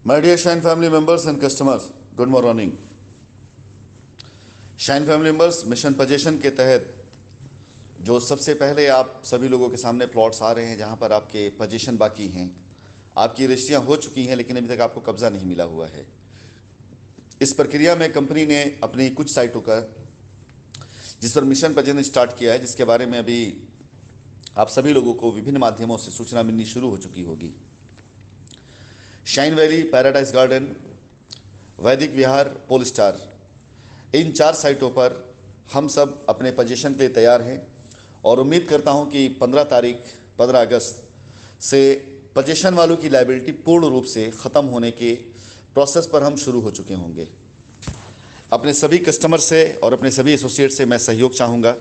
My dear Shine family members and customers, good morning. Shine family members mission position के तहत जो सबसे पहले आप सभी लोगों के सामने प्लॉट्स आ रहे हैं जहां पर आपके पोजीशन बाकी हैं, आपकी रजिस्ट्रियां हो चुकी हैं लेकिन अभी तक आपको कब्जा नहीं मिला हुआ है। इस प्रक्रिया में कंपनी ने अपनी कुछ साइटों का जिस पर मिशन पोजीशन स्टार्ट किया है, जिसके बारे में अभी आप सभी लोगों को विभिन्न माध्यमों से सूचना मिलनी शुरू हो चुकी होगी। शाइन वैली, पैराडाइज गार्डन, वैदिक विहार, पोल स्टार, इन 4 साइटों पर हम सब अपने पोजीशन के लिए तैयार हैं और उम्मीद करता हूं कि 15 अगस्त से पोजीशन वालों की लायबिलिटी पूर्ण रूप से ख़त्म होने के प्रोसेस पर हम शुरू हो चुके होंगे। अपने सभी कस्टमर से और अपने सभी एसोसिएट से मैं सहयोग चाहूँगा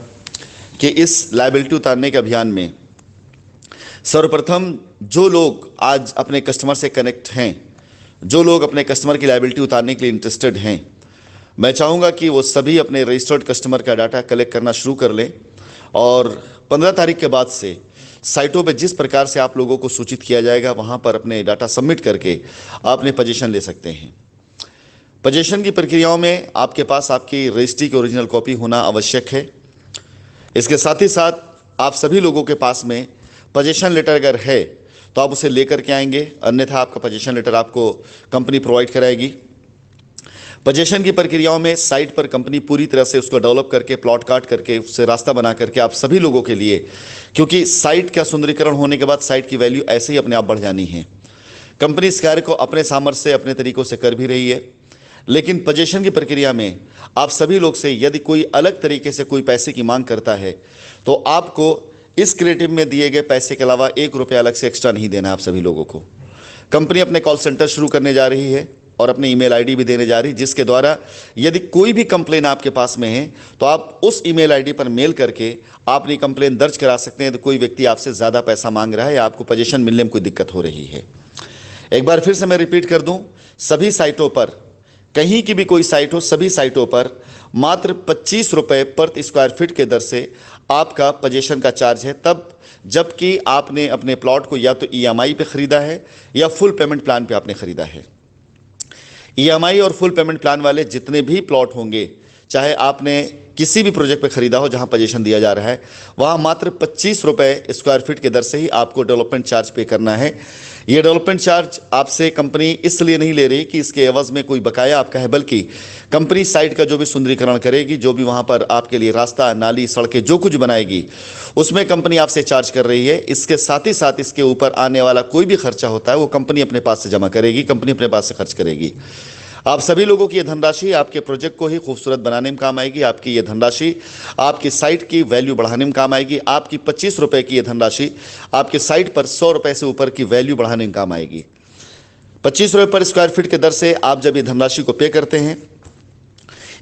कि इस लायबिलिटी उतारने के अभियान में सर्वप्रथम जो लोग आज अपने कस्टमर से कनेक्ट हैं, जो लोग अपने कस्टमर की लायबिलिटी उतारने के लिए इंटरेस्टेड हैं, मैं चाहूँगा कि वो सभी अपने रजिस्टर्ड कस्टमर का डाटा कलेक्ट करना शुरू कर लें और 15 तारीख के बाद से साइटों पे जिस प्रकार से आप लोगों को सूचित किया जाएगा वहाँ पर अपने डाटा सबमिट करके आप अपने पोजीशन ले सकते हैं। पोजीशन की प्रक्रियाओं में आपके पास आपकी रजिस्ट्री की ओरिजिनल कॉपी होना आवश्यक है। इसके साथ ही साथ आप सभी लोगों के पास में पोजीशन लेटर अगर है तो आप उसे लेकर के आएंगे, अन्यथा आपका पोजीशन लेटर आपको कंपनी प्रोवाइड कराएगी। पोजीशन की प्रक्रियाओं में साइट पर कंपनी पूरी तरह से उसको डेवलप करके, प्लॉट काट करके, उससे रास्ता बना करके आप सभी लोगों के लिए, क्योंकि साइट का सुंदरीकरण होने के बाद साइट की वैल्यू ऐसे ही अपने आप बढ़ जानी है। कंपनी इस कार्य को अपने सामर्थ्य से, अपने तरीकों से कर भी रही है, लेकिन पोजीशन की प्रक्रिया में आप सभी लोग से यदि कोई अलग तरीके से कोई पैसे की मांग करता है तो आपको इस क्रिएटिव में दिए गए पैसे के अलावा 1 रुपया अलग से एक्स्ट्रा नहीं देना। आप सभी लोगों को कंपनी अपने कॉल सेंटर शुरू करने जा रही है और अपने ईमेल आईडी भी देने जा रही है, जिसके द्वारा यदि कोई भी कंप्लेन आपके पास में है तो आप उस ईमेल आईडी पर मेल करके आप अपनी कंप्लेन दर्ज करा सकते हैं। तो कोई व्यक्ति आपसे ज़्यादा पैसा मांग रहा है या आपको पोजीशन मिलने में कोई दिक्कत हो रही है। एक बार फिर से मैं रिपीट कर दूं, सभी साइटों पर, कहीं की भी कोई साइट हो, सभी साइटों पर मात्र 25 रुपये प्रति स्क्वायर फीट के दर से आपका पोजीशन का चार्ज है, तब जबकि आपने अपने प्लॉट को या तो ईएमआई पे ख़रीदा है या फुल पेमेंट प्लान पे आपने ख़रीदा है। ईएमआई और फुल पेमेंट प्लान वाले जितने भी प्लॉट होंगे, चाहे आपने किसी भी प्रोजेक्ट पे ख़रीदा हो जहां पोजीशन दिया जा रहा है, वहां मात्र 25 रुपये स्क्वायर फीट के दर से ही आपको डेवलपमेंट चार्ज पे करना है। ये डेवलपमेंट चार्ज आपसे कंपनी इसलिए नहीं ले रही कि इसके एवज़ में कोई बकाया आपका है, बल्कि कंपनी साइट का जो भी सुंदरीकरण करेगी, जो भी वहाँ पर आपके लिए रास्ता, नाली, सड़कें जो कुछ बनाएगी, उसमें कंपनी आपसे चार्ज कर रही है। इसके साथ ही साथ इसके ऊपर आने वाला कोई भी खर्चा होता है वो कंपनी अपने पास से जमा करेगी, कंपनी अपने पास से खर्च करेगी। आप सभी लोगों की ये धनराशि आपके प्रोजेक्ट को ही खूबसूरत बनाने में काम आएगी। आपकी ये धनराशि आपकी साइट की वैल्यू बढ़ाने में काम आएगी। आपकी 25 रुपये की ये धनराशि आपके साइट पर 100 रुपये से ऊपर की वैल्यू बढ़ाने में काम आएगी। 25 रुपये पर स्क्वायर फीट के दर से आप जब ये धनराशि को पे करते हैं,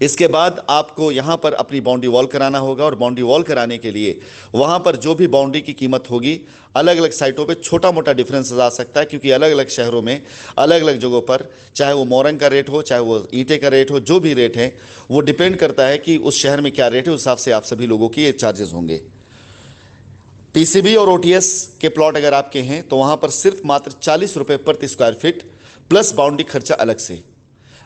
इसके बाद आपको यहाँ पर अपनी बाउंड्री वॉल कराना होगा और बाउंड्री वॉल कराने के लिए वहाँ पर जो भी बाउंड्री की कीमत होगी, अलग अलग साइटों पे छोटा मोटा डिफरेंस आ सकता है, क्योंकि अलग अलग शहरों में अलग अलग जगहों पर, चाहे वो मोरंग का रेट हो, चाहे वो ईंटे का रेट हो, जो भी रेट है वो डिपेंड करता है कि उस शहर में क्या रेट है, उस हिसाब से आप सभी लोगों की ये चार्जेस होंगे। पीसीबी और ओटीएस के प्लॉट अगर आपके हैं तो वहाँ पर सिर्फ मात्र 40 रुपये प्रति स्क्वायर फीट प्लस बाउंड्री खर्चा अलग से।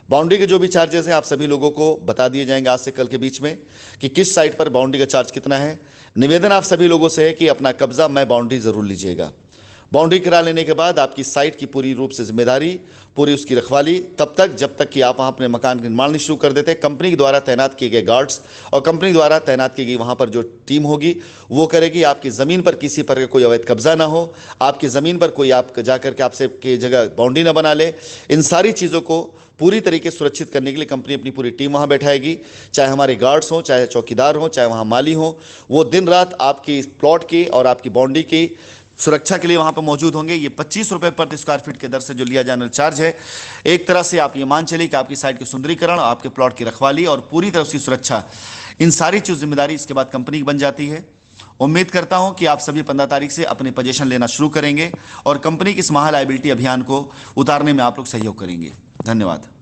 बाउंड्री के जो भी चार्जेस हैं आप सभी लोगों को बता दिए जाएंगे आज से कल के बीच में कि किस साइट पर बाउंड्री का चार्ज कितना है। निवेदन आप सभी लोगों से है कि अपना कब्जा मैं बाउंड्री ज़रूर लीजिएगा। बाउंड्री करा लेने के बाद आपकी साइट की पूरी रूप से जिम्मेदारी, पूरी उसकी रखवाली तब तक जब तक कि आप वहाँ अपने मकान का निर्माण नहीं शुरू कर देते। कंपनी के द्वारा तैनात किए गए गार्ड्स और कंपनी द्वारा तैनात की गई वहाँ पर जो टीम होगी वो करेगी। आपकी ज़मीन पर किसी पर कोई अवैध कब्जा ना हो, आपकी ज़मीन पर कोई आप जा करके आपसे की जगह बाउंड्री ना बना ले। इन सारी चीज़ों को पूरी तरीके से सुरक्षित करने के लिए कंपनी अपनी पूरी टीम वहाँ बैठाएगी, चाहे हमारे गार्ड्स हों, चाहे चौकीदार हों, चाहे वहाँ माली हों। वो दिन रात आपकी प्लॉट की और आपकी बाउंड्री की सुरक्षा के लिए वहाँ पर मौजूद होंगे। ये 25 रुपये प्रति स्क्वायर फीट के दर से जो लिया जाने चार्ज है, एक तरह से आप ये मान चलिए कि आपकी साइट के सुंदरीकरण, आपके प्लॉट की रखवाली और पूरी तरह से सुरक्षा, इन सारी चीज़ जिम्मेदारी इसके बाद कंपनी की बन जाती है। उम्मीद करता हूं कि आप सभी 15 तारीख से अपने पोजीशन लेना शुरू करेंगे और कंपनी की इस महा लायबिलिटी अभियान को उतारने में आप लोग सहयोग करेंगे। धन्यवाद।